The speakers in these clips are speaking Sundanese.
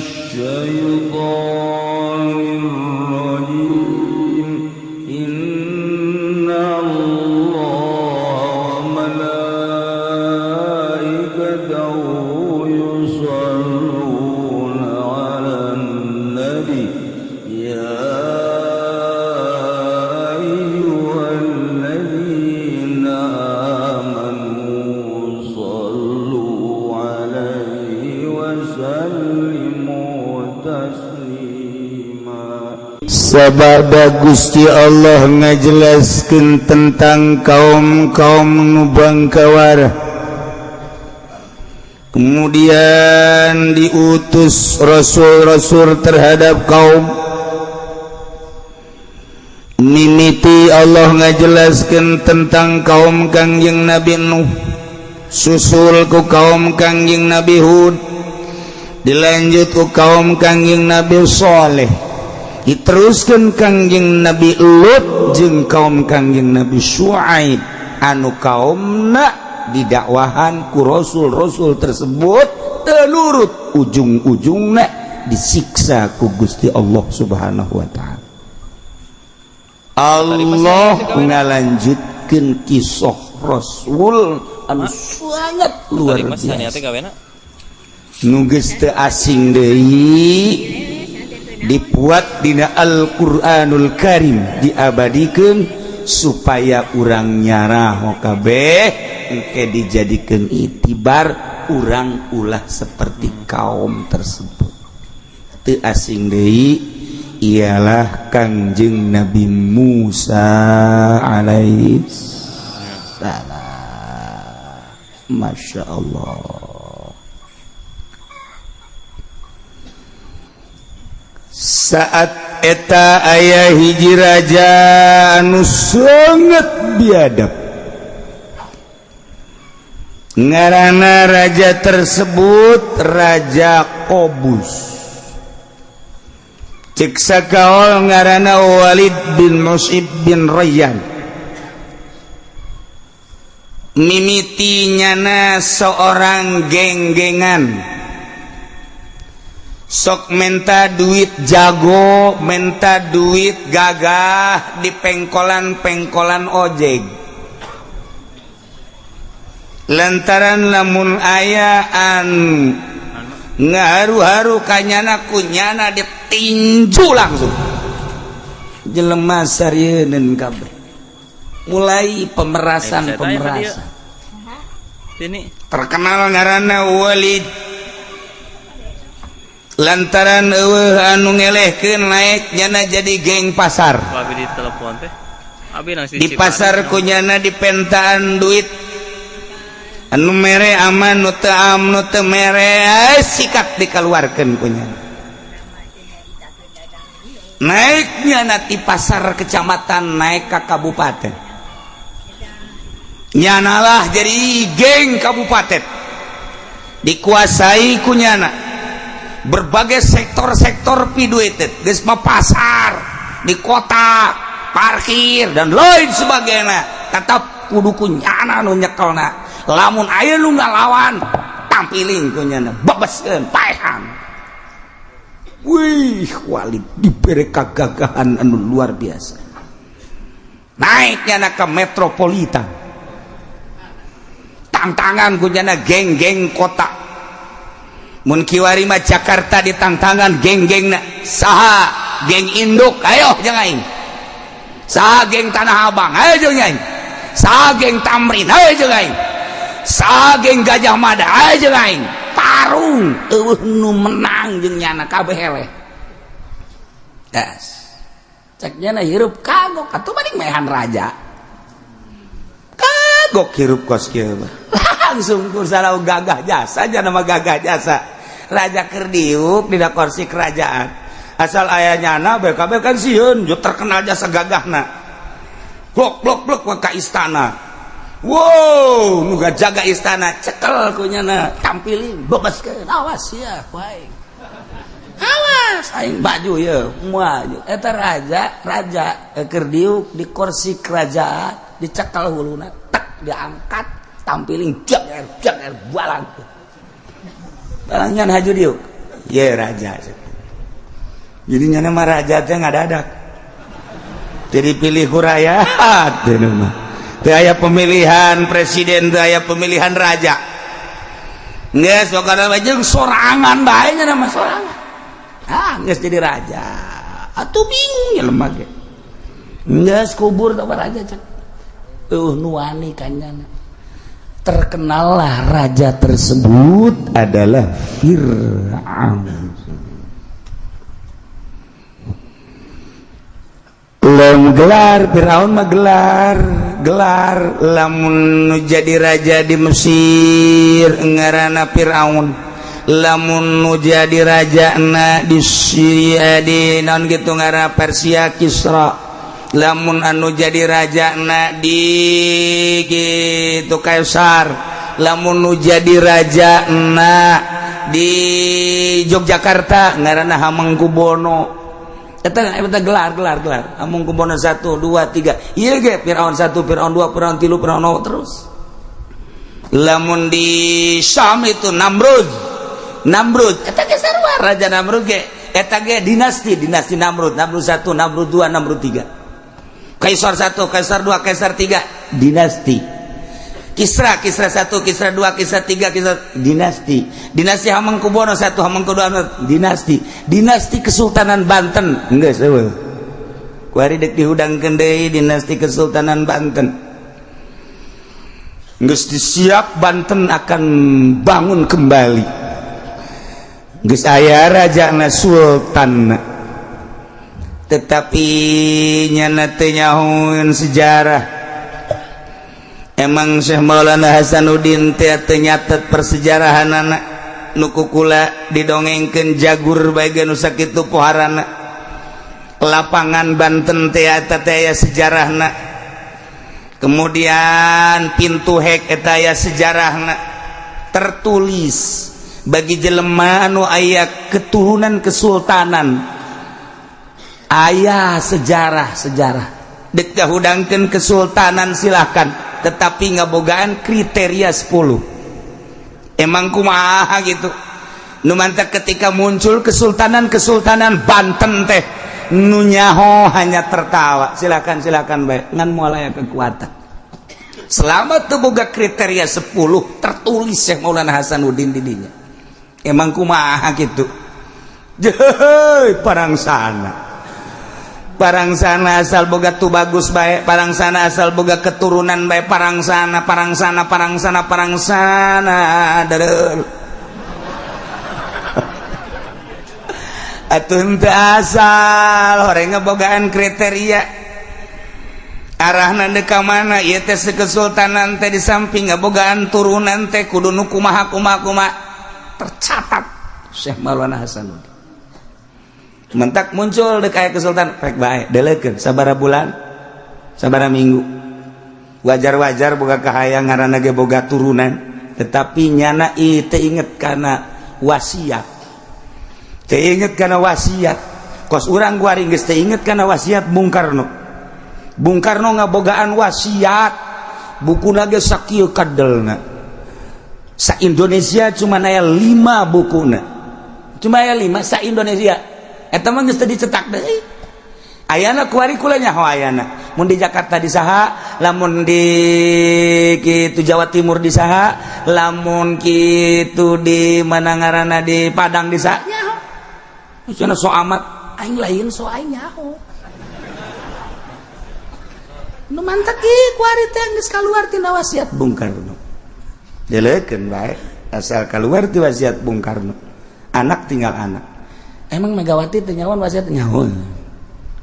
الشيطان الرجيم إن الله وملائكته يصلون على النبي يا أيها الذين آمنوا صلوا عليه وسلموا تسليما. Sabada Gusti Allah ngajelaskeun tentang kaum-kaum nu bangkawar, kemudian diutus rasul-rasul terhadap kaum. Mimiti Allah ngajelaskeun tentang kaum Kangjeng Nabi Nuh, susul ku kaum Kangjeng Nabi Hud, dilanjut ku kaum Kangjeng Nabi Saleh, diteruskeun Kangjeng Nabi Lut jeung kaum Kangjeng Nabi Syuaib anu kaumna didakwahan ku rasul-rasul tersebut teu nurut, ujung-ujungna disiksa ku Gusti Allah Subhanahu wa taala. Allah ngalanjutkeun kisah Rasul anu sangat luar biasa, nu geus teu asing deui, dibuat dina Al-Qur'anul Karim, diabadikeun supaya urang nyarah kabeh engke dijadikeun itibar urang ulah seperti kaum tersebut. Teu asing deui ialah Kangjeng Nabi Musa alaihi salam. Masya Allah. Saat eta aya hiji raja anu sangat biadab, ngaranna raja tersebut Raja Qobus. Cek sakaol ngaranna Walid bin Mus'ib bin Rayyan. Mimitinyana seorang geng-gengan, sok menta duit jago, menta duit gagah di pengkolan-pengkolan ojek. Lantaran lamun ayaan ngaharu-haru kanyana kunyana ditinju langsung, jelema sarieun kabeh, mulai pemerasan terkenal ngaranna Walid. Lantaran eueuh anu ngelehkeun naik nyana jadi geng pasar. Di pasar kunyana dipentaan duit anu mere aman, nu teu am, nu teu mere sikat dikaluarkeun kunyana. Naiknya nanti pasar kecamatan naik ke kabupaten, nyanalah jadi geng kabupaten, dikuasai kunyana berbagai sektor-sektor piduitet, geus mah pasar di kota, parkir dan lain sebagainya. Tetap kudu kunyana nu nyekelna, lamun aya nu ngalawan tampilin kunyana, babaskeun paehan. Wih, Walid dibere kagagahan anu luar biasa. Naiknya ke metropolitan, tantangan kunyana geng-geng kota. Mun kiwari mah Jakarta ditantangan geng-gengna saha geng induk, ayo jeung aing. Saha geng Tanah Abang, ayo jeung aing. Saha geng Tamrin, ayo jeung aing. Saha geng Gajah Mada, ayo jeung aing. Tarung eueuh nu menang jeung nyana kabeh eleh. Das. Cek nyana hirup kagok atuh mending mehan raja. Kagok hirup kos kieu mah. Langsung kursana gagah jasa, aja nama gagah jasa. Raja keur diuk dina kursi kerajaan, asal aya nyana BKB kan sieun jo terkenal jasa gagahna. Blok ka istana, wow nu jaga istana cekel ku nyana, tampilin bebaskeun, awas ya baik, awas aing baju ye moal eta raja keur diuk di kursi kerajaan, dicekel huluna tek diangkat, tampilin jak balang barangnya haju diuk ya raja. Jadi nama raja teh ngadadak. Jadi pilih rakyat teh mah. Teu aya pemilihan presiden, teu aya pemilihan raja. Geus wakana jeung sorangan bae nya nama sorangan. Geus jadi raja. Atuh bingung ya lemah ge. Geus kubur ka raja cek. Nuani kanyana. Terkenallah raja tersebut adalah Fir'aun. Gelar Firaun mah gelar lamun jadi raja di Mesir ngaranna Firaun, lamun jadi raja na di Syria di naon gitu ngaranna Persia Kisra, lamun anu jadi raja na di gitu Kaisar, lamun nu jadi raja na di Yogyakarta ngaranna Hamengkubuwono. Eta gelar Hamengkubuwono 1 2 3 ieu ge Firaun 1 Firaun 2 Firaun 3 Firaun 0 terus. Lamun di Syam itu Namrud eta ge sarua raja Namrud ge eta ge dinasti Namrud 1 Namrud 2 Namrud 3. Kaisar 1 Kaisar 2 Kaisar 3 dinasti. Kisra 1 Kisra 2 Kisra 3 Kisra dinasti Hamengkubuwono 1 Hamengkubuwono dinasti Kesultanan Banten geus eueuh kuari dek dihudangkeun deui dinasti Kesultanan Banten geus disiap Banten akan bangun kembali geus aya rajana sultan tetapi nyana teu nyahoeun sejarah. Emang Syekh Maulana Hasanuddin teh nyatet persejarahanana nu kukula didongengkeun jagur bae nu sakitu poharana. Lapangan Banten teh eta teh aya sejarahna. Kemudian pintu hek eta aya sejarahna. Tertulis bagi jelema anu aya keturunan kesultanan. Aya sejarah. Dek dahudangkeun kesultanan silahkan. Tetapi ngabogaan kriteria 10. Emang kumaha gitu. Nu mantap ketika muncul kesultanan Banten teh nu nyaho hanya tertawa. Silakan bae ngan moal aya kekuatan. Selama teu boga kriteria 10 tertulis Syekh Maulana Hasanuddin di dinya. Emang kumaha gitu. Jeuh parang sana asal boga tu bagus baik, parang sana asal boga keturunan baik, parang sana dareul atuh henteu asal horeng ngebogaan kriteria arahna ka mana ieu teh kesultanan teh di samping ngabogaan turunan teh kudu nu kumaha tercatat Syekh Maulana Hasanuddin. Mentak muncul dek aya kesultanan pek bae delekeun sabaraha bulan sabaraha minggu wajar boga kahayang ngaranna ge boga turunan tetapi nyana ieu teu inget kana wasiat kos urang guari geus teu inget kana wasiat Bung Karno ngabogaan wasiat bukuna ge sakieu kadelna sa Indonesia cuma aya 5 bukuna sa Indonesia. Eta mah geus teu dicetak deui. Ayana kuari kula nyaho ayana. Mun di Jakarta di saha, lamun di kitu Jawa Timur di saha, lamun kitu di mana ngaranna di Padang di saha nyaho. Cenah so amat aing lain so aing nyaho. Nu mantap ieu kuari teh geus kaluar tina wasiat Bung Karno. Delekeun bae asal kaluar ti wasiat Bung Karno. Anak tinggal anak. Emang Megawati teu nyawan wasiat nyawan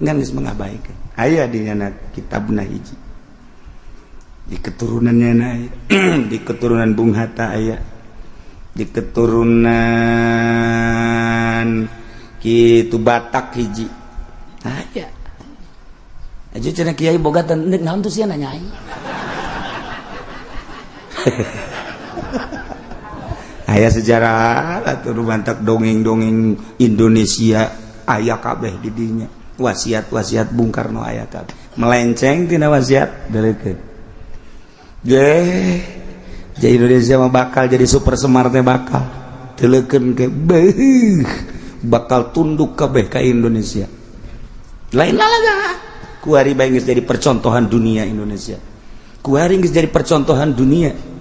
ngan geus mengabaikan aya di nyana kitabna hiji di keturunannya aya di keturunan Bung Hatta aya di keturunan kitu Batak hiji aya aja cenah kiai boga teh naon tuh sia nanya aing aya sejarah atuh rumantak dongeng-dongeng Indonesia aya kabeh di dinya wasiat Bung Karno aya kabeh melenceng tina wasiat deukeun Indonesia mah bakal jadi super semar teh bakal teleukeun ke bakal tunduk kabeh ka Indonesia. Lain lalaga. Kuari bae geus jadi percontohan dunia Indonesia. Kuari geus jadi percontohan dunia.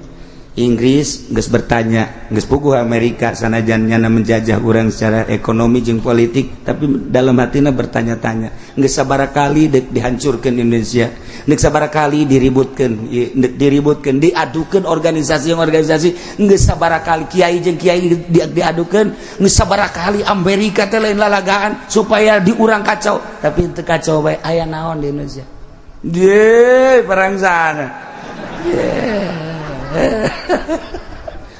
Inggris geus bertanya, geus puguh Amerika sanajan nyana menjajah urang secara ekonomi jeung politik, tapi dalam hatina bertanya-tanya, geus sabaraha kali deuk dihancurkeun Indonesia, deuk sabaraha kali diributkeun, diadukeun organisasi geus sabaraha kali kiai jeung kiai diadukeun, geus sabaraha kali Amerika teh lain lalagaan supaya diurang kacau, tapi teu kacau bae aya naon di Indonesia. Perang sana.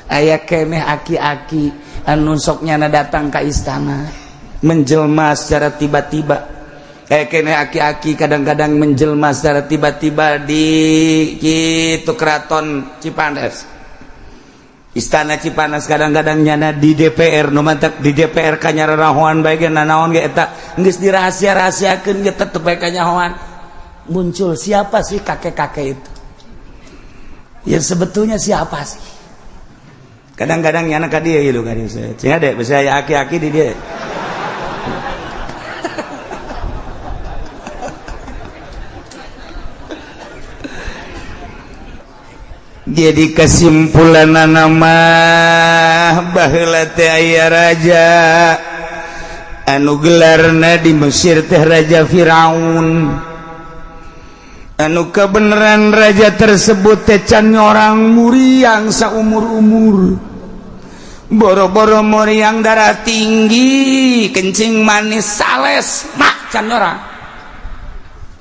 Aya keneh aki-aki anu sok nyana datang ka istana menjelma secara tiba-tiba. Keneh aki-aki kadang-kadang menjelma secara tiba-tiba di kitu keraton Cipanas. Istana Cipanas kadang-kadang nyana di DPR, nu mantap di DPR kanyararahoan bae ge nanaon ge eta geus dirahasia-rahasiakeun ge tetep bae kanyahoan. Muncul siapa sih kakek-kakek itu? Ya sebetulnya siapa sih? Kadang-kadang nyana ka dieu ieu ka dieu. Cing ade bisa aya aki-aki di dieu. Jadi kesimpulanna mah baheula teh aya raja anu gelarna di Mesir teh Raja Firaun. Anu kebenaran raja tersebut tecan orang muriang saumur-umur, boro-boro muriang darah tinggi, kencing manis sales mak can orang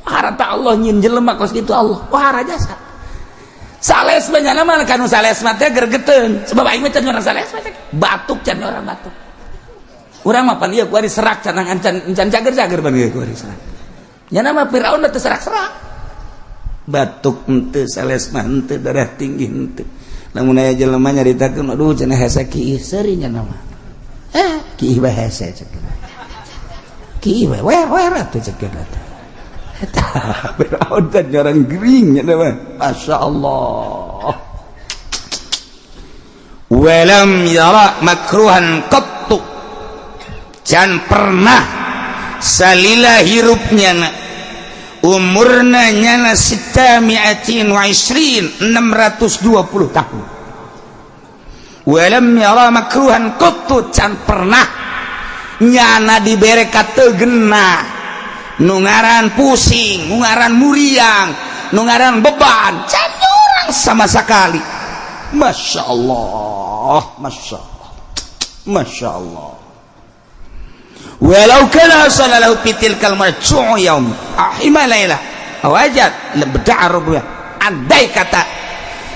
harta Allah nyin jelema kos kitu Allah wah raja sales banyak mah kanu sales mah teh gergeteun sebab aing mah can orang sales mah batuk can orang batuk urang mah pan ieu kuari serak can cager-cager pan ieu kuari serak nya nama Firaun teh serak-serak batuk henteu sales mah henteu darah tinggi henteu lamun aya jelema nyaritakeun aduh cenah hese kieu seuri nya nama kieu bae hese cek kieu bae wer atuh cek eta Firaun teh orang gering nya nama masyaallah walam yara makruhan qattu can pernah salila hirupnya umurna nyana 620 tahun walam yara makruhan qattu can pernah nyana dibere kateugena nu ngaran pusing nu ngaran muriang nu ngaran beban can urang sama sakali masyaallah masyaallah walau kana sallallahu fitil kalmar cu'u yaum ahima laila wajad lebda'arubya andai kata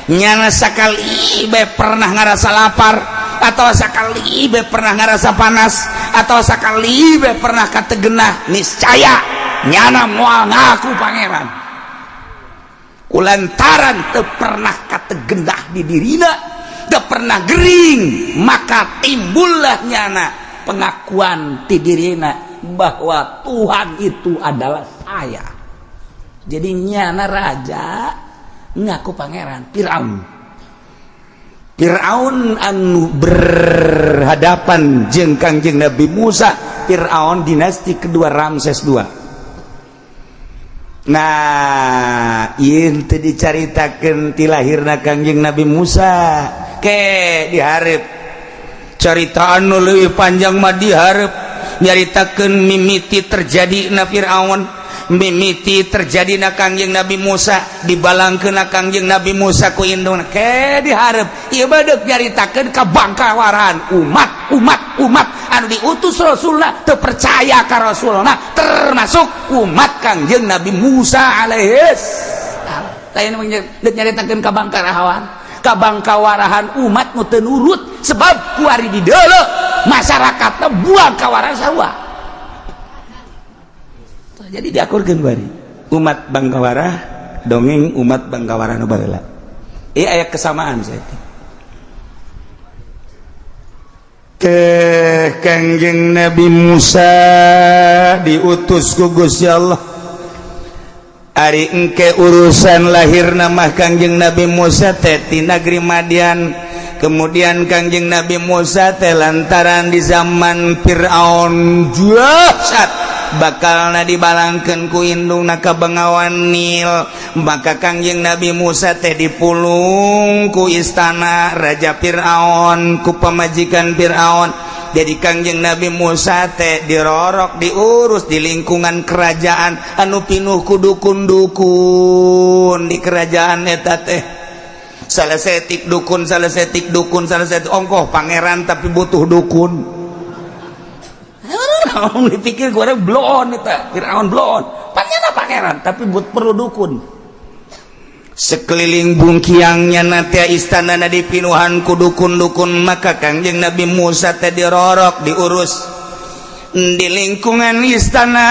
nyana sakali be pernah ngarasa lapar atau sakali be pernah ngarasa panas atau sakali be pernah kategenah niscaya nyana moal ngaku pangeran kulantaran teu pernah kategenah di dirina teu pernah gering maka timbullah nyana pengakuan ti dirina bahwa Tuhan itu adalah saya. Jadi nyana raja ngaku pangeran Firaun anu berhadapan jeung Kangjeng Nabi Musa, Firaun dinasti kedua Ramses II. Nah, ieu teu dicaritakeun ti lahirna Kangjeng Nabi Musa ke dihareup carita anu leuwih panjang mah dihareup nyaritakeun mimiti terjadi na Firaun, mimiti terjadi na Kangjeng Nabi Musa, dibalangkeun na Kangjeng Nabi Musa ku indungna ke dihareup ieu bae nyaritakeun kabangkawarahan umat anu diutus Rasulna teu percaya ka Rasulna termasuk umat Kangjeng Nabi Musa alaihis lain nyaritakeun kabangkawarahan umat nu teu nurut sebab kuari di deuleu masyarakatna buang kawarahan sarua. Jadi diakurkeun bari umat bangkawarah dongeng umat bangkawarah nu baheula. Ieu aya kesamaan saya. Ke Kangjeng Nabi Musa diutus ku Gusti Allah. Ari engke urusan lahir namah Kangjeng Nabi Musa teh ti negeri Madian Kemudian Kangjeng Nabi Musa teh lantaran di zaman Firaun jahat bakalna dibalangkeun ku indungna ka Bengawan Nil, maka Kangjeng Nabi Musa teh dipulung ku istana Raja Firaun ku pamajikan Firaun. Jadi Kangjeng Nabi Musa teh dirorok diurus di lingkungan kerajaan anu pinuh ku dukun-dukun di kerajaan eta teh. Salah setik dukun, salah setik dukun, salah setik ongkoh pangeran tapi butuh dukun. Namun dipikir gue orang blon itu, Firaun blon. Pangeran tapi perlu dukun. Sekeliling bungkiangnya nanti istana na dipinuhan ku dukun-dukun, maka Kangjeng Nabi Musa teh dirorok diurus di lingkungan istana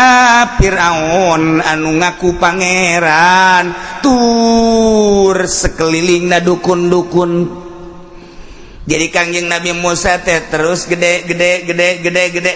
Firaun anu ngaku pangeran tur sekelilingna dukun-dukun. Jadi Kangjeng Nabi Musa teh terus gede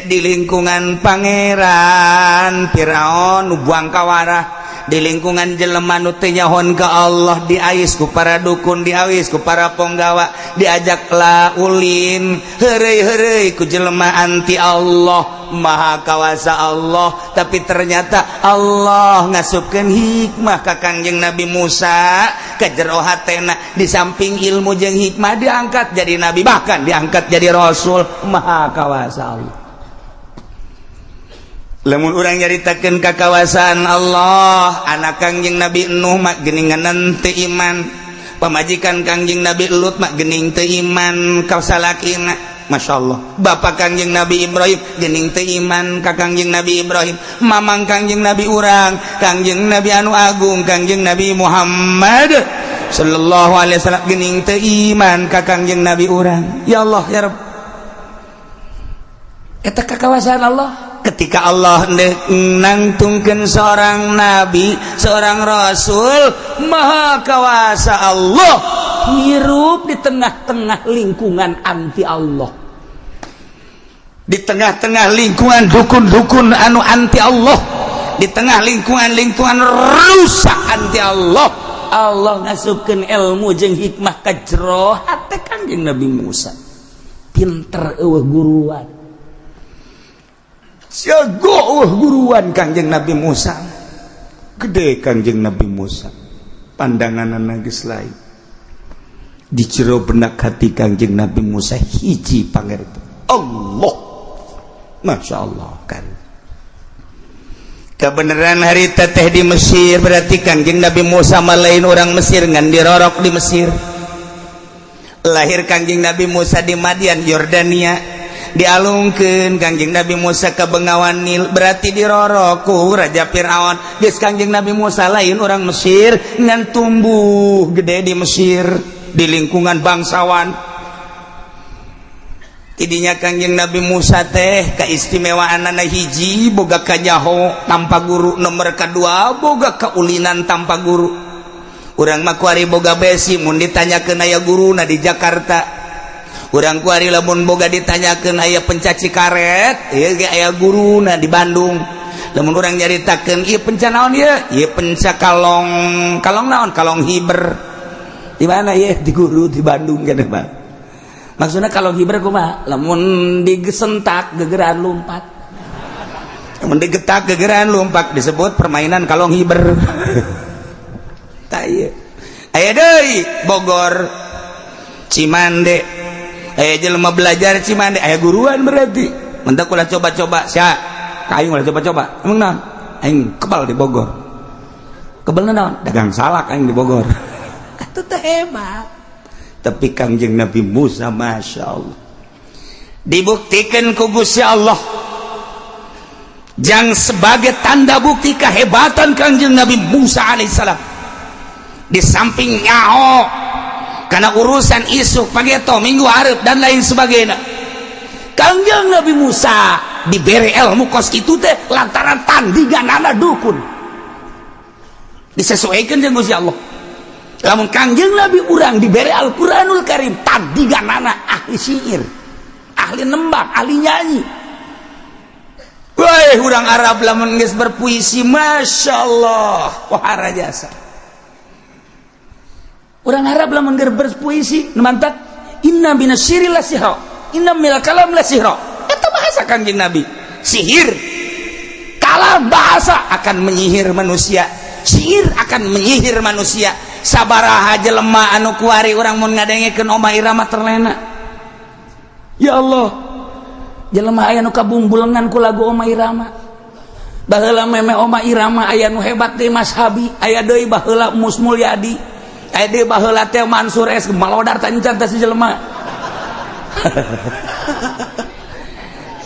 di lingkungan pangeran Firaun buang kawarah, di lingkungan jelema nu teu nyahoan ka Allah, diais ku para dukun, diawis ku para ponggawa, diajak ulin heureuy-heureuy ku jelema anti Allah. Maha kawasa Allah, tapi ternyata Allah ngasupkeun hikmah ka Kangjeng Nabi Musa ka jero hatena. Di samping ilmu jeung hikmah diangkat jadi nabi, bahkan diangkat jadi rasul. Maha kawasa Allah. Lamun urang nyaritakeun kakawasaan Allah, anak Kangjeng Nabi Nuh mak geuninganan teu iman, pamajikan Kangjeng Nabi Lut mak geuning teu iman ka salakina. Masya Allah. Bapak Kangjeng Nabi Ibrahim geuning teu iman ka Kangjeng Nabi Ibrahim. Mamang Kangjeng Nabi urang, Kangjeng Nabi anu agung, Kangjeng Nabi Muhammad sallallahu alaihi wasallam geuning teu iman ka Kangjeng Nabi urang. Ya Allah ya Rabb, eta kakawasaan Allah. Ketika Allah nangtungkeun seorang nabi, seorang rasul, maha kawasa Allah hirup di tengah-tengah lingkungan anti Allah, di tengah-tengah lingkungan dukun-dukun anu anti Allah, di tengah lingkungan rusak anti Allah. Allah ngasupkeun ilmu jeung hikmah ka jero hate Kangjeng Nabi Musa. Pinter eueuh guruan, jago guruan Kangjeng Nabi Musa. Gede Kangjeng Nabi Musa, pandanganan geus lain. Di jero benak hati Kangjeng Nabi Musa hiji pangerto Allah. Masya Allah kan. Kebenaran harita teh di Mesir, berarti Kangjeng Nabi Musa malain orang Mesir ngan dirorok di Mesir. Lahir Kangjeng Nabi Musa di Madian, Yordania. Dialungkeun Kangjeng Nabi Musa ke Bengawan Nil, berarti dirorok ku Raja Firaun. Geus Kangjeng Nabi Musa lain orang Mesir ngan tumbuh gede di Mesir di lingkungan bangsawan. Idinya Kangjeng Nabi Musa teh kaistimewaanna hiji boga kanyaho tanpa guru, nomor kedua boga kaulinan tanpa guru. Urang mah kuari boga besi mun ditanyakeun aya guruna di Jakarta. Urang kuari lamun boga ditanyakeun aya pencaci karet, ieu ge aya guruna di Bandung. Lamun urang nyaritakeun ieu penca naon ieu? Ieu penca kalong naon? Kalong hiber. Di mana ya? Di guru di Bandung kan Pak. Maksudnya kalau hiber kumaha? Lamun digesentak gegeran lompat. Lamun digetak gegeran lompat disebut permainan kalong hiber. Tah ieu. Aya deui Bogor, Cimande. Aya jelema belajar Cimande, aya guruan berarti. Mentak ulah coba-coba sia. Ka aing ulah coba-coba. Emang naon? Aing kebal di Bogor. Kebal naon? Dagang salak aing di Bogor. Itu teh hebat. Tapi Kangjeng Nabi Musa Masya Allah dibuktikan ku Gusti Allah, yang sebagai tanda bukti kehebatan Kangjeng Nabi Musa alaihissalam, di samping nyaho karena urusan isu pageto minggu hareup dan lain sebagainya, Kangjeng Nabi Musa diberi ilmu kos itu teh lantaran tandinganana dukun, disesuaikan dengan Gusti Allah. Lamun Kangjeng Nabi urang diberi Al-Quranul Karim tandinganana ahli syair, ahli nembang, ahli nyanyi. Wah, urang Arab lamun geus berpuisi Masya Allah wahara jasa. Urang Arab lamun geus berpuisi mantap inna minasyiri la sihra, inna minal kalam la sihra. Eta bahasa Kangjeng Nabi. Sihir, kalam, bahasa akan menyihir manusia. Sihir akan menyihir manusia. Sabaraha jelema anu kuari urang mun ngadengekeun Oma Irama terlena. Ya Allah, jelema aya nu kabumbulengan ku lagu Oma Irama. Baheula meme Oma Irama aya nu hebat deui Mas Habi, aya deui baheula Mus Mulyadi, aya deui baheula teh Mansur S malodar tancan teh si jelema.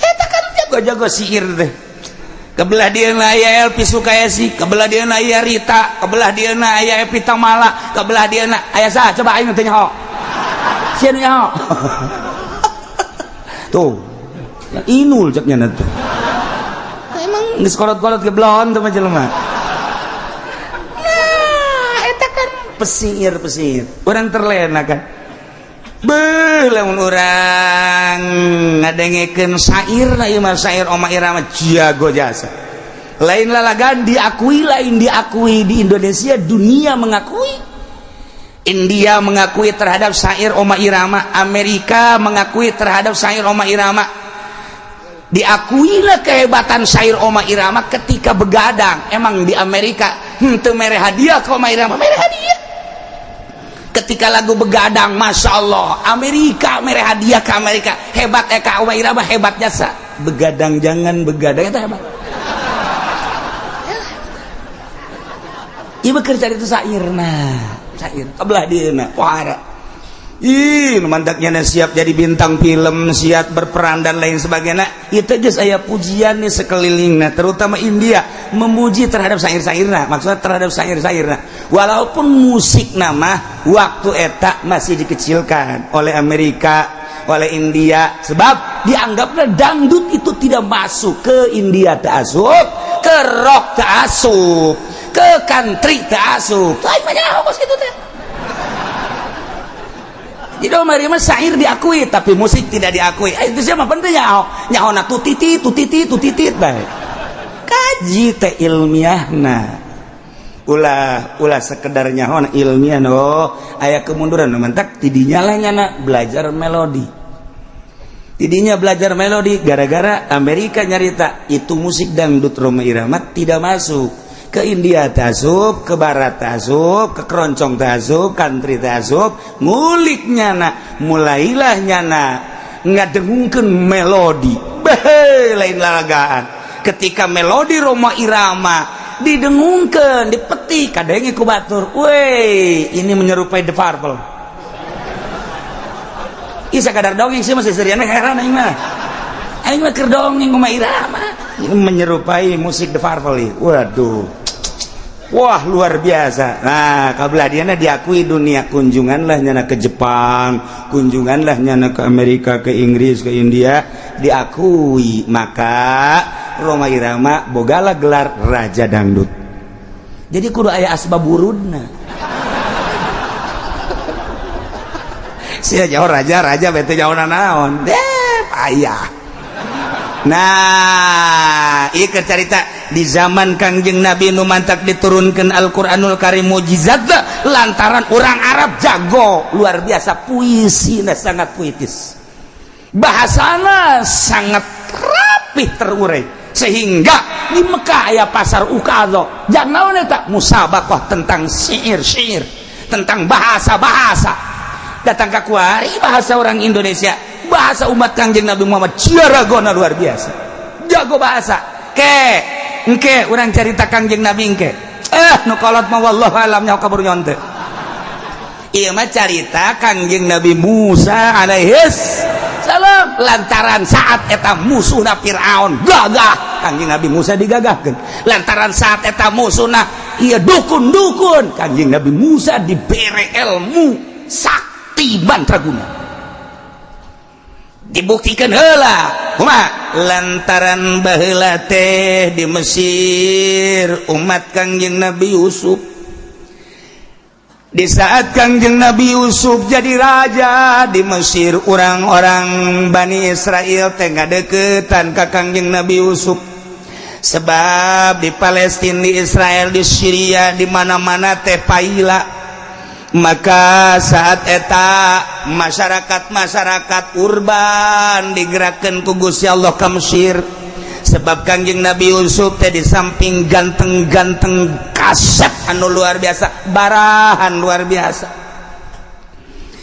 Eta kan jago-jago sihir teh. Kebelah dieuna aya Elvi Sukayasi, kebelah dieuna aya Rita, kebelah dieuna aya Epi Tamala, kebelah dieuna aya saha coba aing teh nyaho. Sieun nyaho. Tuh, yang inul cek nya teh. Emang geus kolot-kolot ke blon teh mah jelema. Nah, eta kan pesihir. Urang terlena kan. Beuh lamun urang ngadengekeun sairna ieu mah sair Oma Irama jago jasa. Lain lalagan diakui, lain diakui di Indonesia, dunia mengakui. India mengakui terhadap sair Oma Irama, Amerika mengakui terhadap sair Oma Irama. Diakuilah kehebatan sair Oma Irama ketika begadang. Emang di Amerika henteu mere hadiah ke Oma Irama, mere hadiah. Ketika lagu begadang, Masya Allah, Amerika mere hadiah ke Amerika. Hebat Eka Oma Irama, hebat jasa. Begadang jangan begadang, itu hebat. Ibu kerja itu sairna, sair. Kebelah dia na, wahara. Mantaknya siap jadi bintang film, siap berperan dan lain sebagainya. Itu aja saya pujian nih sekelilingnya, terutama India memuji terhadap sair-sairna, maksudnya terhadap sair-sairna. Walaupun musik nama waktu eta masih dikecilkan oleh Amerika, oleh India, sebab dianggapnya dangdut itu tidak masuk ke India ta'asub, ke rock ta'asub, ke country ta'asub. Lain banyak apa gitu teh. Jadi Oma Irama syair diakui tapi musik tidak diakui. Itu siapa pentingnya? Nyahona tutitit baik. Kaji teh ilmiahna. Ulah sekedar nyahona ilmiah no. Aya kemunduran mentak tidinya lah nyana belajar melodi. Tidinya belajar melodi gara-gara Amerika nyarita itu musik dangdut Oma Irama tidak masuk. Ke India tasub, ke Barat tasub, ke keroncong tasub, country tasub, ngulik nyana, mulailah nyana ngadengungkeun melodi. Beh, lain lalagaan. Ketika melodi Roma Irama didengungkeun, dipetik, kadenge ku batur. Weh, ini menyerupai The Purple. Isa kadar dongeng sih masih seriana heran aing mah. Aing mah keur dongeng Roma Irama. Ini menyerupai musik The Purple. Waduh. Wah luar biasa. Nah kabelah diana diakui dunia. Kunjunganlah nyana ke Jepang, kunjunganlah nyana ke Amerika, ke Inggris, ke India, diakui. Maka Roma Irama bogalah gelar Raja Dangdut. Jadi kudu aya asbaburudna. Sia jauh raja bete jauh naon. Payah. Nah, ieu cerita di zaman Kangjeng Nabi nu mantak diturunkeun Al-Qur'anul Karim mukjizat lantaran orang Arab jago luar biasa, puisina sangat puitis, bahasana sangat rapih terurai, sehingga di Mekah aya pasar ukado jangan eta musabaqah tentang syair tentang bahasa datang ke kuari bahasa orang Indonesia, bahasa umat Kangjeng Nabi Muhammad jaragona luar biasa, jago bahasa. Engke urang cerita Kangjeng Nabi engke. Nu kolot mah wallahu alam nyaho kabur nyonte. Ieu mah cerita Kangjeng Nabi Musa alaihis salam lantaran saat eta musuhna Firaun gagah, Kangjeng Nabi Musa digagahkeun. Lantaran saat eta musuhna ieu dukun-dukun, Kangjeng Nabi Musa dibere ilmu sakti mantraguna. Dibuktikan heula kumaha lantaran baheula teh di Mesir umat Kangjeng Nabi Yusuf, di saat Kangjeng Nabi Yusuf jadi raja di Mesir, orang-orang Bani Israel teh ngadeukeutan ka Kangjeng Nabi Yusuf, sebab di Palestina, di Israel, di Syria, di mana-mana teh paila Maka saat eta masyarakat urban digerakkan ku Gusti Allah ka Mesir, sebab Kangjeng Nabi Yusuf teh di samping ganteng-ganteng kasep anu luar biasa, barahan luar biasa.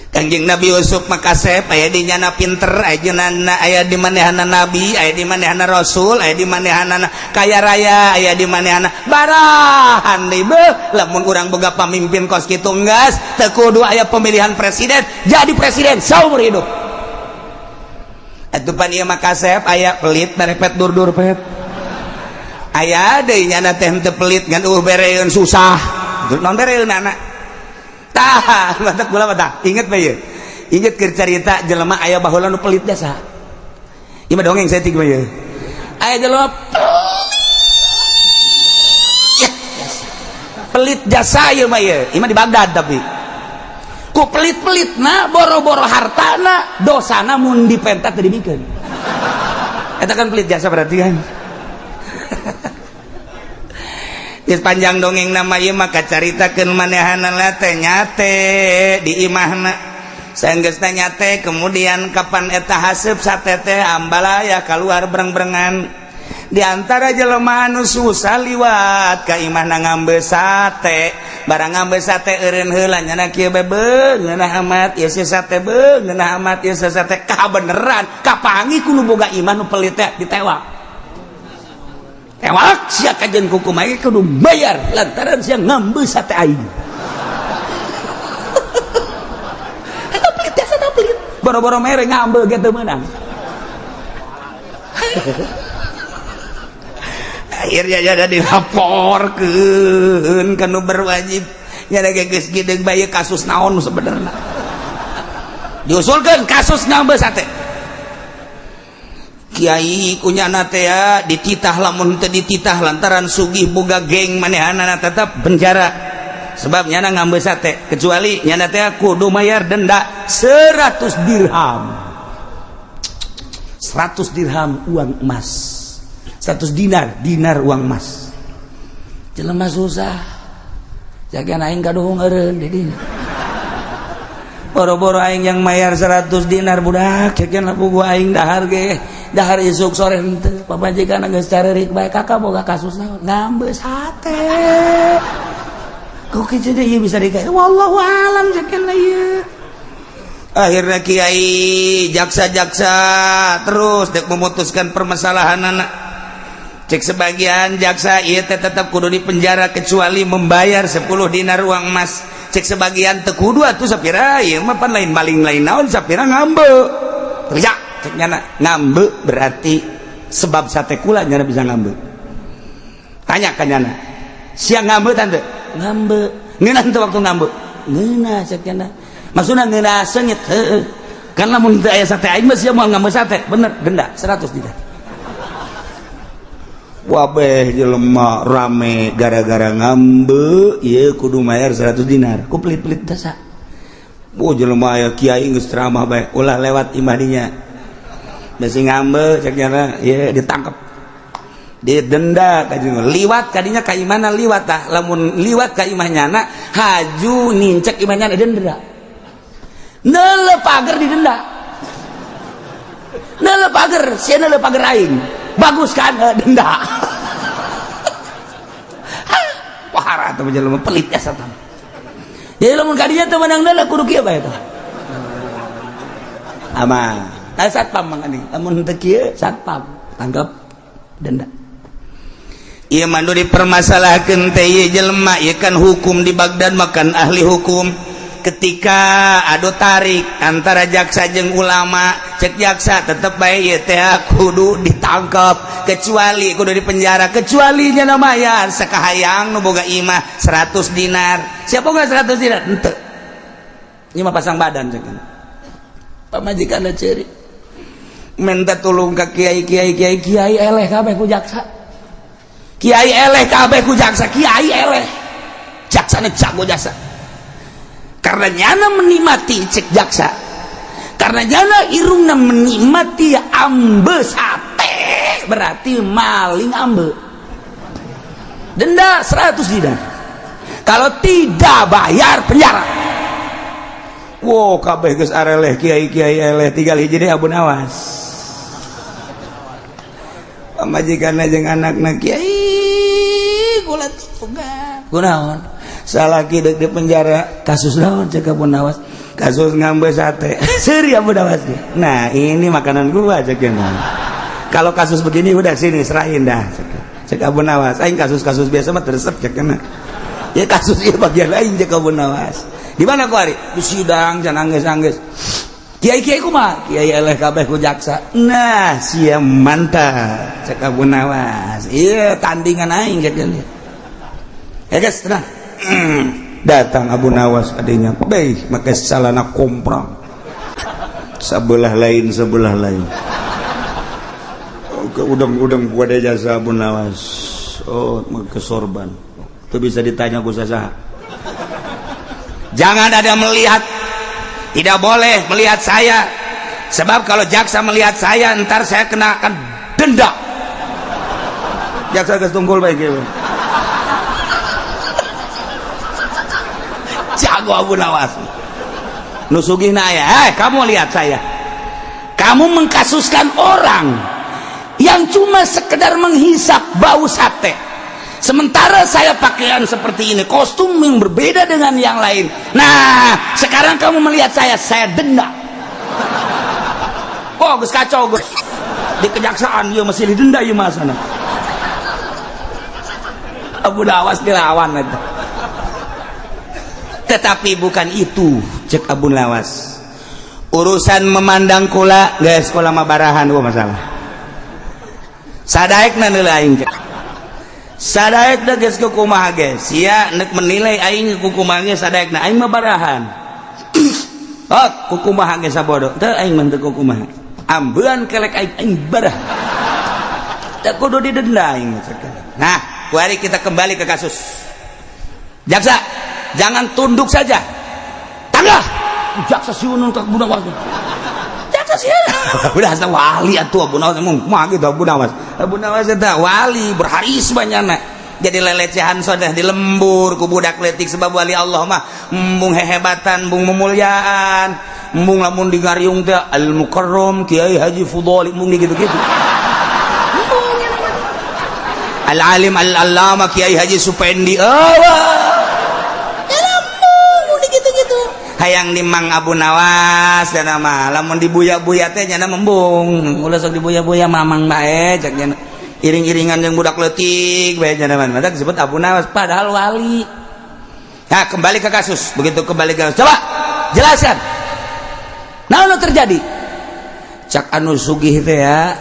Kangjeng Nabi Yusuf makasep aya di nyana pinter, aya di manehana nabi, aya di manehana rasul, aya di manehana kaya raya, aya di manehana barahan deui beuh. Lamun urang boga pamimpin kos kitu enggas teu kudu aya pemilihan presiden jadi presiden saumur hidup. Atuh pan ieu makasep aya pelit berepet dur-dur pet. Aya deui nyana teh teu pelit ngan bereun susah. Non bereunana tah, matak gula mata. Ingat bae. Ingat keur carita jelema aya baheula nu pelit jasa. Ieu mah dongeng saeutik bae. Aya jelema pelit jasa ieu mah ieu. Ieu mah di Bagdad tapi. Ku pelit-pelitna boro-boro hartana, dosana mun dipentak teu dibikeun. Eta kan pelit jasa berarti kan. Geus panjang dongeng nama ieu maka caritakeun manehana teh nyate di imahna. Saenggeusna nyate kemudian kapan eta haseup sate teh ambalaya keluar bereng-berengan. Di antara jelema anu susah liwat ka imahna ngambe sate. Barang ngambe sate eureun heula nyana kieu bebe ngeunah amat ieu sate be ngeunah amat ieu sate kabeneran kapangi ku nu boga iman nu pelit teh ditewak. Tewak sia kajen kuku mae kudu bayar lantaran sia ngambe sate aing. Eta pelit ya sate pelit. Boro-boro mere ngambe ge teu meunang. Akhirnya jadi dilaporkeun ka nu berwajib. Nya da geus gideng bae kasus naon sebenarnya. Diusulkeun kasus ngambe sate. Kiai kunyana teh dititah lamun teu dititah lantaran sugih boga geng manehana tetep penjara sebab nyana ngambe sate kecuali nyana teh kudu mayar denda 100 dirham 100 dirham uang emas 100 dinar uang emas jelema susah jagan aing kaduhung eureun di dieu boro-boro aing yang mayar 100 dinar budak jagan puguh aing dahar ge dahar isuk sore henteu pabajikan geus carerik bae kakak boga kasus naon ngambe sate kok kieu deui bisa dikae wallahu alam sakeun ieu akhirna kiai jaksa-jaksa terus dek memutuskan permasalahanna cek sebagian jaksa ieu teh tetep kudu dipenjara kecuali membayar 10 dinar uang emas cek sebagian teu kudu atuh sapira ieu mah pan lain maling lain naon sapira ngambe kerja cek nyana ngambe berarti sebab sate kula nyana bisa ngambe tanya ka nyana sia ngambe tante ngambe ngeunah teu waktu ngambe ngeunah cek nyana maksudna ngeunah seungit heuh kan lamun teu aya sate aing mah sia moal ngambe sate bener denda 100 dinar wabeh jelema rame gara-gara ngambe ieu kudu mayar 100 dinar ku pelit-pelit dasa jelema aya kiai geus ceramah bae ulah lewat imah dinya besi ngambe cek nyana ya ditangkap didenda kajeng liwat kadinya ka imana liwat tah lamun liwat ka imah nyana haju nincek imah nyana denda neuleuh pager didenda neuleuh pager sia neuleuh pager aing bagus kan denda wahara teh jelema pelit asa tah jadi lamun kadinya teh menang neuleuh kudu kieu bae tah aman satpam mangani lamun teu kieu satpam tangkap denda ieu mandu dipermasalahkeun teh ieu jelema ieu kan hukum di Bagdad makan ahli hukum ketika adu tarik antara jaksa jeung ulama cek jaksa tetep bae ieu teh kudu ditangkap kecuali kudu dipenjara kecuali nya mayar sakahayang nu boga imah 100 dinar siapa boga 100 dinar henteu ieu mah pasang badan cek pamajikanna ceuri minta tolong ke kiai eleh kabeh ku jaksa kiai eleh kabeh ku jaksa kiai eleh jaksana jago jasa karena nyana menikmati cek jaksa karena nyana irungna menikmati ambe sate berarti maling ambe denda 100 dinar kalau tidak bayar penjara wow kabeh geus areleh kiai-kiai eleh tinggal hiji deui Abu Nawas pamajikanna jeung anakna kiai kula tugas kunaon salaki deuk di penjara kasus naon cek Abu Nawas kasus ngambe sate seri Abu Nawas nah ini makanan gua cek kalau kasus begini udah sini serahin dah cek Abu Nawas aing kasus-kasus biasa mah resep cek kana ya kasus ieu bagian lain cek Abu Nawas di mana ku ari di sidang can anggeus-anggeus kiai-kiai kumaha kiai eleh kabeh ku jaksa nah sia mantap cek Abu Nawas ieu tandingan aing cek ini ya guys tenang datang Abu Nawas adanya baik make salana komprang sebelah lain udang gua ada jasa Abu Nawas oh make sorban itu bisa ditanya ku sasaha jangan ada melihat tidak boleh melihat saya sebab kalau jaksa melihat saya ntar saya kenakan denda jaksa geus tunggul bae kieu jago Abu Nawas nusugihna aya kamu lihat saya kamu mengkasuskan orang yang cuma sekedar menghisap bau sate sementara saya pakaian seperti ini kostum yang berbeda dengan yang lain nah sekarang kamu melihat saya denda oh geus kacau geus di kejaksaan ieu masih didenda ieu mah sana Abu Nawas dilawan eta tetapi bukan itu cek Abu Nawas urusan memandang kula geus kula mah barahan masalah sadaekna neuleuh aing cek sadaekna geus kumaha geus sia neuk menilai aing kumaha geus sadaekna aing mah barahan kumaha geus sabodo teu aing mah teu kumaha ambeun kelek aing barah teu kudu didenda aing cek nah mari kita kembali ke kasus jaksa jangan tunduk saja tanggah jaksa siunun ke Abu Nawas jaksa siunun udah asal wali atuh Abu Nawas emang mah gitu Abu Nawas eta wali berharis banyana jadi lelecehan sodah di lembur ku budak letik sebab wali Allah mah embung hehebatan embung memuliaan embung lamun di ngariung teh al mukarram Kiai Haji Fudhali embung gitu-gitu al alim al allama Kiai Haji Supendi hayang dimang Abu Nawas dan nama lamun dibuya-buya teh nya membung ulah sok dibuya-buya mamang bae cek nya iring-iringan yang budak leutik bae nya mah disebut Abu Nawas padahal wali. Nah kembali ke kasus begitu kembali ke kasus coba jelaskan naon terjadi cak anu sugih teh ya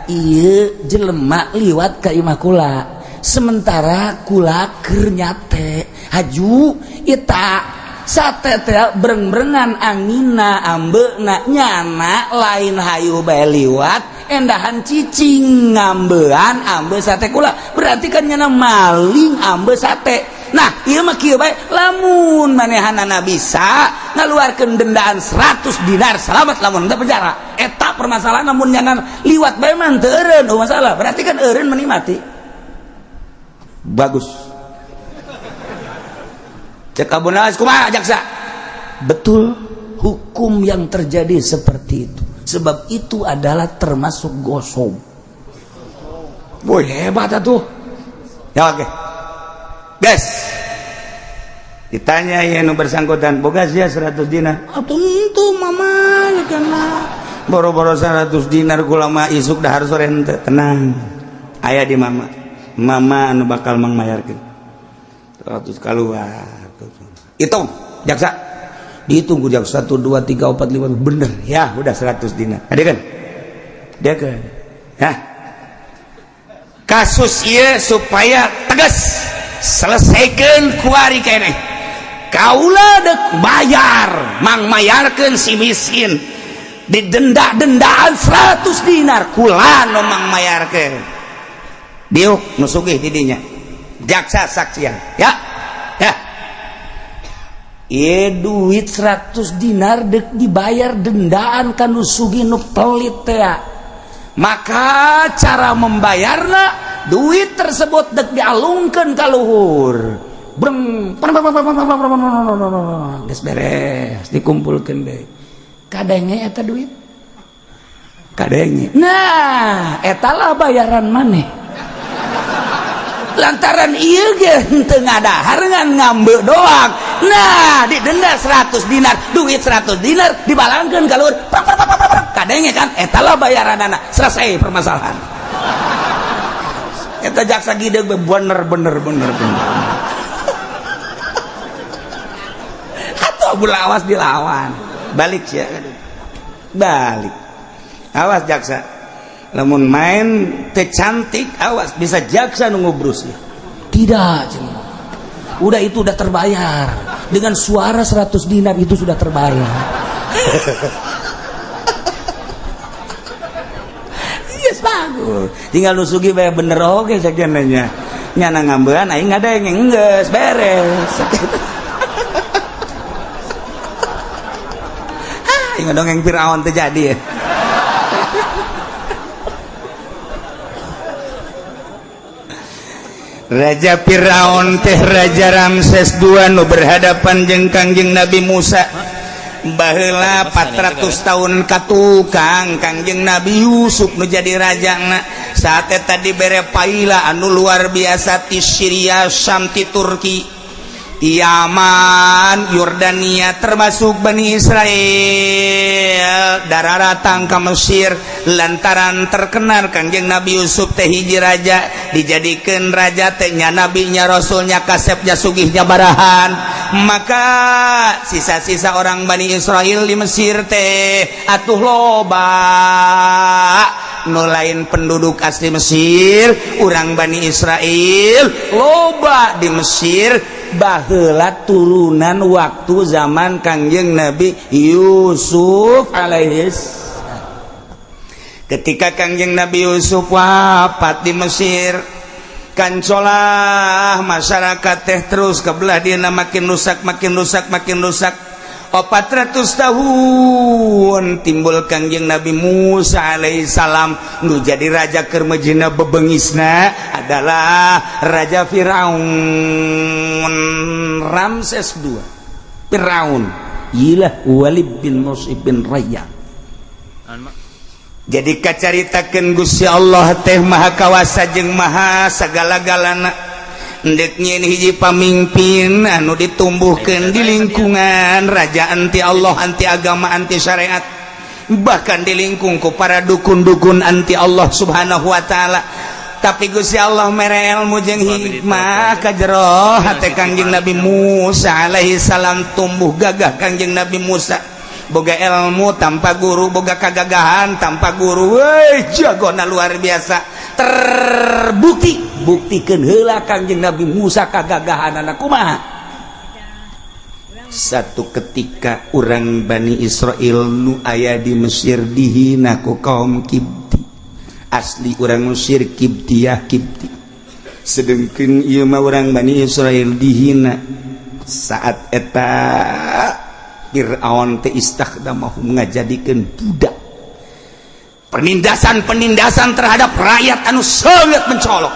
ieu jelema liwat ka imah kula sementara kula keur nyate haju eta sate teh breng-brengan angina ambeuna nyana lain hayu bae liwat endahan cicing ngambean ambe sate kula berarti kan nyana maling ambe sate nah ieu mah kieu bae lamun manehanana bisa ngaluarkeun dendaan 100 dinar selamat lamun teu penjara eta permasalahan lamun nyana liwat bae mah teu eureun masalah berarti kan eureun meni mati bagus cek Abu Nawas kumaha jaksa betul hukum yang terjadi seperti itu sebab itu adalah termasuk gosong boy hebat atuh ya oke guys ditanya ya nu bersangkutan boga sia 100 dinar tentu mama kana boro-boro 100 dinar kula mah isuk dahar sore henteu tenang aya di mama anu bakal mangmayarkeun 100 keluar hitung jaksa dihitung ku jaksa 1 2 3 4 5 bener ya udah 100 dinar ada kan dia kan nah kasus ieu supaya tegas selesaikan ku ari keneh kaula dek bayar mang mayarkeun si miskin didenda-dendaan 100 dinar kula nu mang mayarkeun diuk nu sugih di dinya jaksa saksian ya duit 100 dinar dek dibayar dendaan kanu sugih nu pelit teh maka cara membayarna duit tersebut dek dialungkeun ka luhur breng geus beres dikumpulkeun deui kadenge eta duit kadenge nah eta lah bayaran maneh lantaran ieu ge teu ngadahar ngan ngambe doang nah didenda 100 dinar duit 100 dinar dibalangkeun ka luhur kadenge kan eta lah bayaranana selesai permasalahan eta jaksa gideg bener atuh bulawas dilawan balik sia balik awas jaksa lamun main teh cantik awas bisa jaksa nu ngubrus ya tidak cuma udah itu udah terbayar dengan suara 100 dinar itu sudah terbayar yes bagus tinggal nusugi bae bener oge sakiananya nyana ngambean aing ngadeng geus beres aing dongeng Firaun teh jadi ya Raja Firaun teh Raja Ramses II nu berhadapan jeung Kangjeng Nabi Musa baheula 400 tahun katukang Kangjeng Nabi Yusuf nu jadi rajana saat eta dibere paila anu luar biasa ti Syria Syam ti Turki Yaman Yordania termasuk Bani Israel dararatang ka Mesir lantaran terkenal Kangjeng Nabi Yusuf teh hiji raja dijadikeun raja teh nya nabinya rasulnya kasepnya sugihnya barahan maka sisa-sisa orang Bani Israel di Mesir teh atuh loba nu lain penduduk asli Mesir urang Bani Israel loba di Mesir baheula turunan waktu zaman Kangjeng Nabi Yusuf alaihis ketika Kangjeng Nabi Yusuf wafat di Mesir kancolah masyarakat teh terus kebelah dina makin rusak 400 tahun timbul Kangjeng Nabi Musa alaihissalam nu jadi raja keur mejina bebengisna adalah Raja Firaun Ramses II Firaun ilah Walid bin Mus'ib bin Rayyan jadi kacaritakeun Gusti Allah teh maha kawasa jeung maha sagala-galana ndek nyen hiji pamimpin anu ditumbuhkeun di lingkungan raja anti Allah anti agama anti syariat bahkan dilingkung ku para dukun-dukun anti Allah subhanahu wa ta'ala tapi Gusti Allah mere ilmu jeung hikmah ka jero hate Kangjeng Nabi Musa alaihi salam tumbuh gagah Kangjeng Nabi Musa boga ilmu tanpa guru boga kagagahan tanpa guru jagona luar biasa terbukti buktikeun heula Kangjeng Nabi Musa kagagahanana kumaha satu ketika urang Bani Israel nu aya di Mesir dihina ku kaum Kipti asli urang Mesir Kiptiyah Kipti sedengkeun ieu mah urang Bani Israel dihina saat eta Fir'aun teh istakhdamahum ngajadikeun budak penindasan terhadap rakyat anu sangat mencolok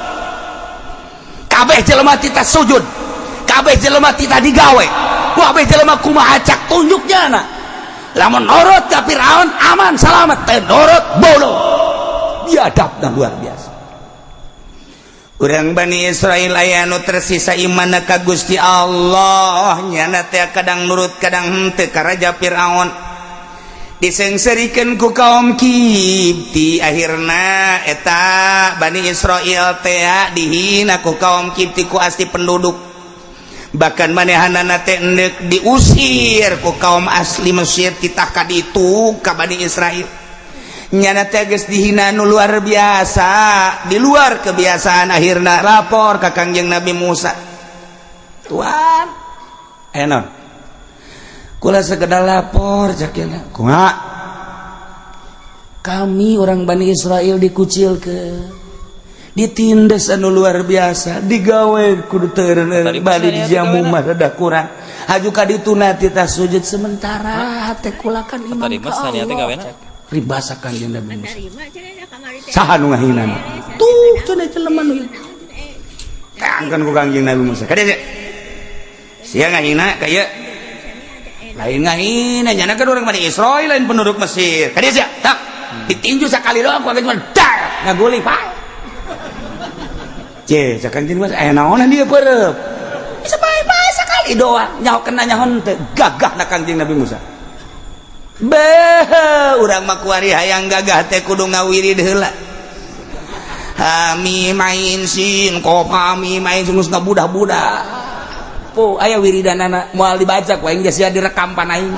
kabeh jelema tita sujud kabeh jelema tita digawe kabeh jelema kumaha cak tunjuknya na lamun nurut ka Firaun aman salamet teh nurut bodoh biadabna luar biasa urang Bani Israel aya nu tersisa iman ka Gusti Allah nyana teh kadang nurut kadang henteu ka Raja Firaun disengserikeun ku kaum Kipti akhirna eta Bani Israel teh dihina ku kaum Kipti ku asli penduduk bahkan manehanana teh endek diusir ku kaum asli Mesir titah ka ditu ka Bani Israel nyana teh geus dihina nu luar biasa di luar kebiasaan akhirna lapor ka Kangjeng Nabi Musa tuan enon kula sekedar lapor jakina kumaha kami orang Bani Israel dikucilkeun ditindas anu luar biasa digawe kudu teureun bali dijamu mah rada kurang haju ka ditu tita sujud sementara hate kulakan imam ka Allah ribasakan jeung Nabi Musa saha nu ngahinana tuh cenah jelema nu tangkeun ku Kangjeng Nabi Musa kada sia ngahina kayak lain ngahina nyana kan orang Bani Israil lain penduduk Mesir kadia sia tak ditinju sekali doang kok cuma dar ngaguli pak cakang jeung mas naonan dia peureup bisa bae-bae sekali doang nyaho kena nyahon teh gagahna Kangjeng Nabi Musa urang mah kuari hayang gagah teh kudu ngawirid heula hami main sin kopami main sungus ngabudah-budah po aya wiridanana moal dibaca ku aing geus direkam pan aing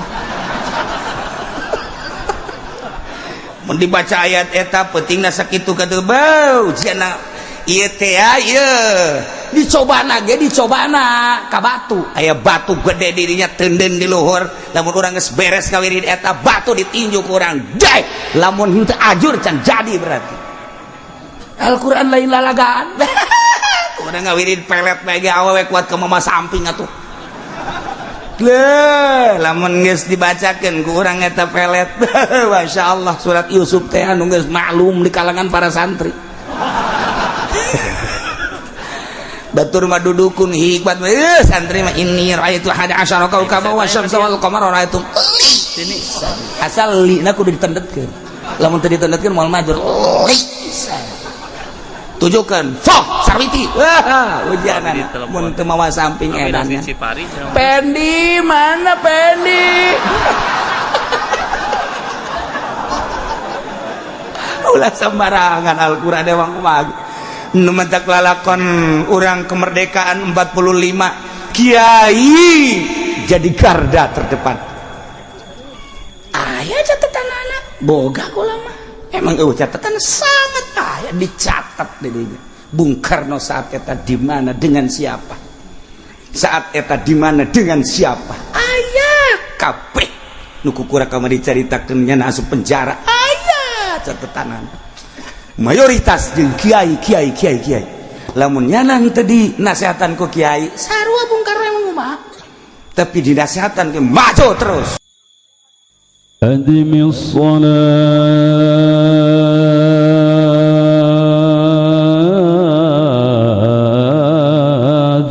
mun dibaca ayat eta pentingna sakitu ka teu bau cenah ieu teh ieu dicobana ka batu aya batu gede dirinya teunden di luhur lamun urang geus beres ngawirid eta batu ditinju ku urang dai lamun henteu ajur can jadi berarti Al-Qur'an lain lalagaan urang ngawirid pelet bae awewe kuat ke mama samping atuh lamun geus dibacakeun ku urang eta pelet masyaallah surat Yusuf teh anu geus maklum di kalangan para santri batur mah dudukun hikmat santri mah inni raaitu 11 kaukaba wa syamsa wal qamara raaitu ini asal lina kudu ditendetkeun lamun teu ditendetkeun moal majur tujukan foh sarwiti ujianan mun teu mawa samping edan Pendi mana Pendi ulah sembarangan Al-Qur'an dewang kumaha nu mentak lalakon urang kemerdekaan 45 kiai jadi garda terdepan aya catatan anak boga kula mah emang catatan sangat aya dicatat di dinya Bung Karno saat eta di mana dengan siapa saat eta di mana dengan siapa aya kabeh nu kukura kamari dicaritakeun nya asup penjara aya catatanan mayoritas jeung kiai lamun nyana teu dinasehatan ku kiai sarua Bung Karno emang kumaha tapi dinasehatan ke maju terus adimis salat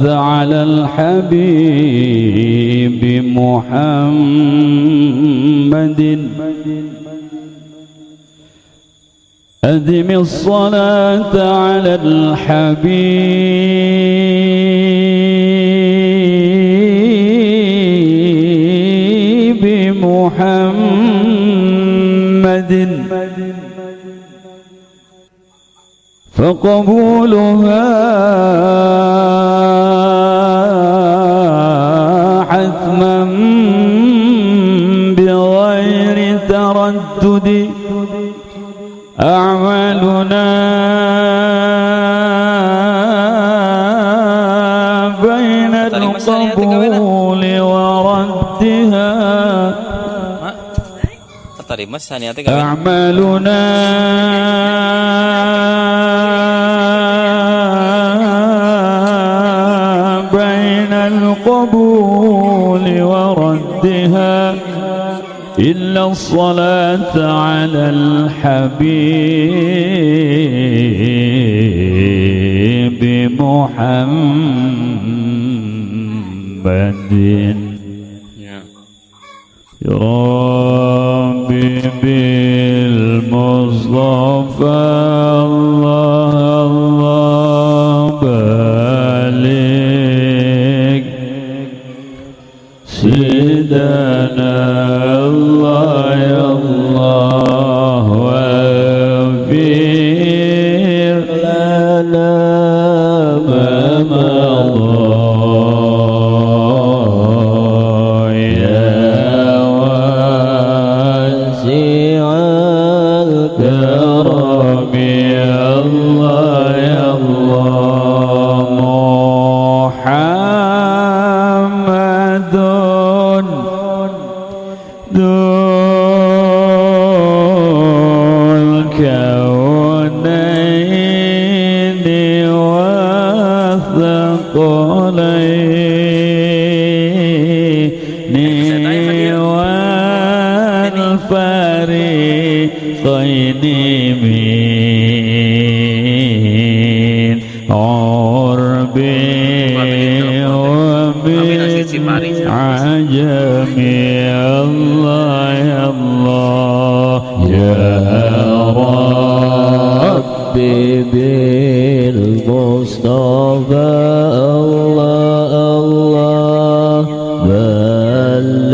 ala al-habib Muhammadin أدم الصلاة على الحبيب محمد فقبولها حتما بغير تردد أعمالنا بين القبول وردها أعمالنا بين القبول وردها إلا الصلاة على الحبيب محمد يا ربي بالمصطفى الله بارك سيدنا الله يا الله واغفر لنا ما مضى يا واسع الكرم يا الله يا الله محمد ذو الكونين والثقلين والفريقين من عرب ومن عجمي الله يا الله يا ربي بالمصطفى الله الله بلغ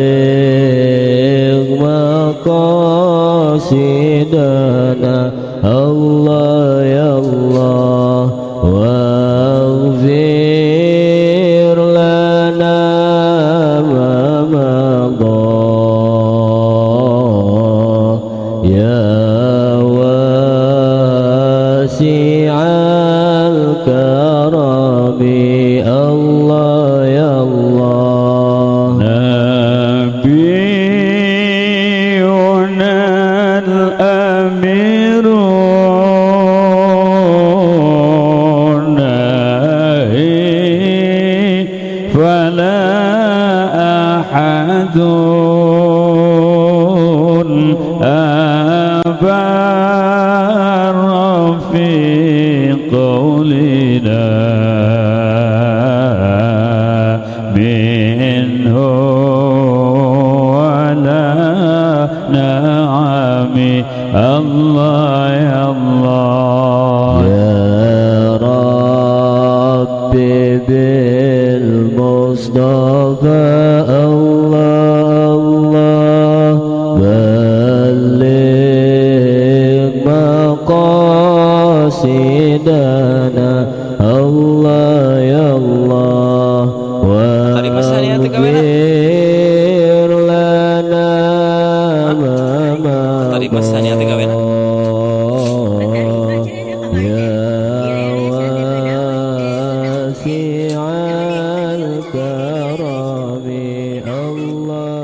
مقاصدنا الله يا الله واغفر لنا ما مضى يا واسع الكرم الله يا الله نبينا الأمير فلا أحد أبر في قولنا منه ولا نعم الله يا الله يا ربي بالمصطفى الله الله بلغ مقاصدنا الله يا الله واغفر لنا ما مضى يا واسع الكرم الله